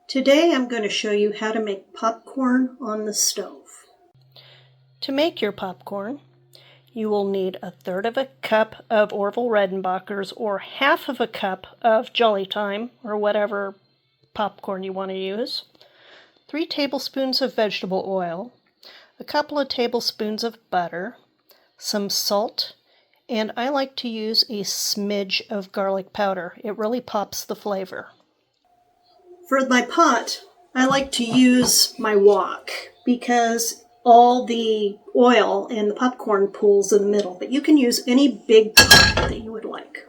Today I'm going to show you how to make popcorn on the stove. To make your popcorn, you will need 1/3 of a cup of Orville Redenbachers or 1/2 of a cup of Jolly Time or whatever popcorn you want to use, 3 tablespoons of vegetable oil, a couple of tablespoons of butter, some salt, and I like to use a smidge of garlic powder. It really pops the flavor. For my pot, I like to use my wok because all the oil and the popcorn pools in the middle, but you can use any big pot that you would like.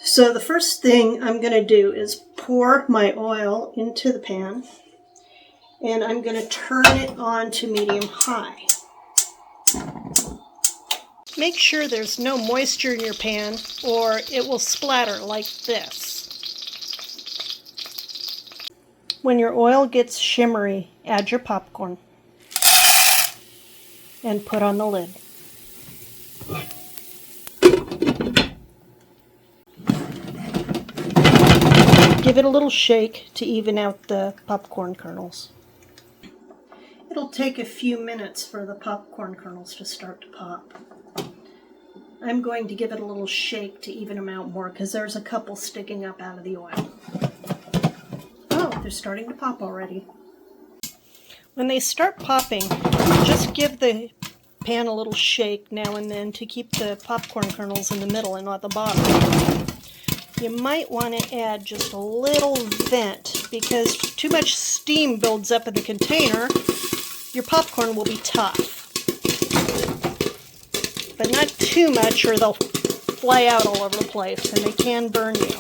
So the first thing I'm going to do is pour my oil into the pan, and I'm going to turn it on to medium-high. Make sure there's no moisture in your pan or it will splatter like this. When your oil gets shimmery, add your popcorn and put on the lid. Give it a little shake to even out the popcorn kernels. It'll take a few minutes for the popcorn kernels to start to pop. I'm going to give it a little shake to even them out more because there's a couple sticking up out of the oil. Oh, they're starting to pop already. When they start popping, just give the pan a little shake now and then to keep the popcorn kernels in the middle and not the bottom. You might want to add just a little vent because too much steam builds up in the container. Your popcorn will be tough. But not too much or they'll fly out all over the place and they can burn you.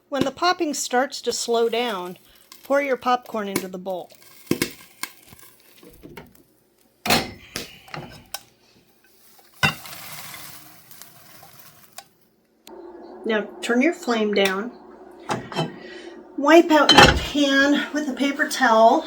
When the popping starts to slow down, pour your popcorn into the bowl. Now turn your flame down. Wipe out your pan with a paper towel.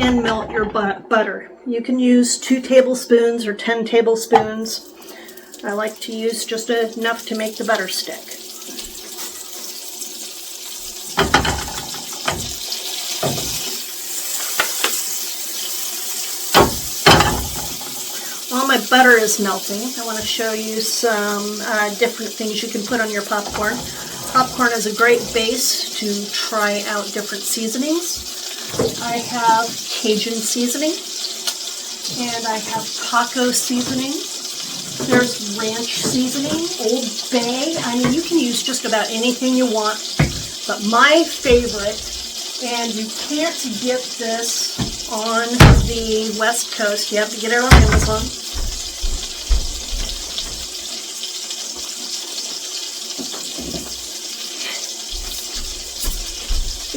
And melt your butter. You can use 2 tablespoons or 10 tablespoons. I like to use just enough to make the butter stick. While my butter is melting, I want to show you some different things you can put on your popcorn. Popcorn is a great base to try out different seasonings. I have Cajun seasoning, and I have taco seasoning. There's ranch seasoning, Old Bay. I mean, you can use just about anything you want, but my favorite, and you can't get this on the West Coast, you have to get it on Amazon,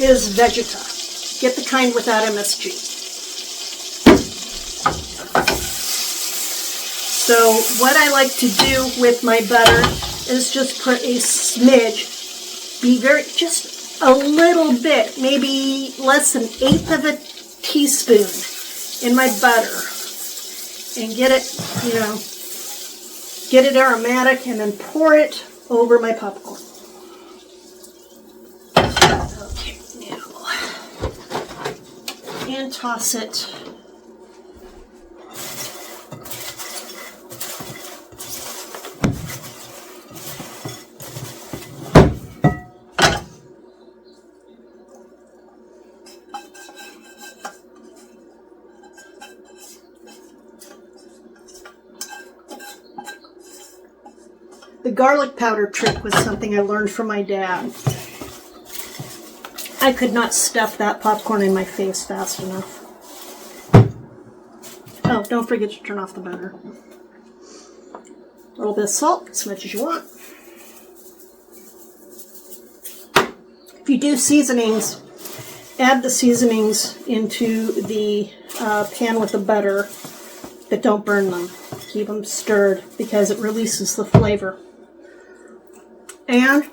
is Vegeta. Get the kind without MSG. So what I like to do with my butter is just put a smidge, just a little bit, maybe less than 1/8 of a teaspoon in my butter, and get it aromatic, and then pour it over my popcorn. And toss it. The garlic powder trick was something I learned from my dad. I could not stuff that popcorn in my face fast enough. Oh, don't forget to turn off the burner. A little bit of salt, as much as you want. If you do seasonings, add the seasonings into the pan with the butter, but don't burn them. Keep them stirred because it releases the flavor. And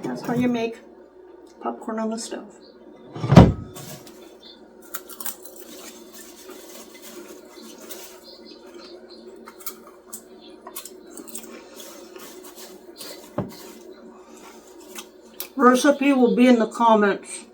that's how you make popcorn on the stove. Recipe will be in the comments.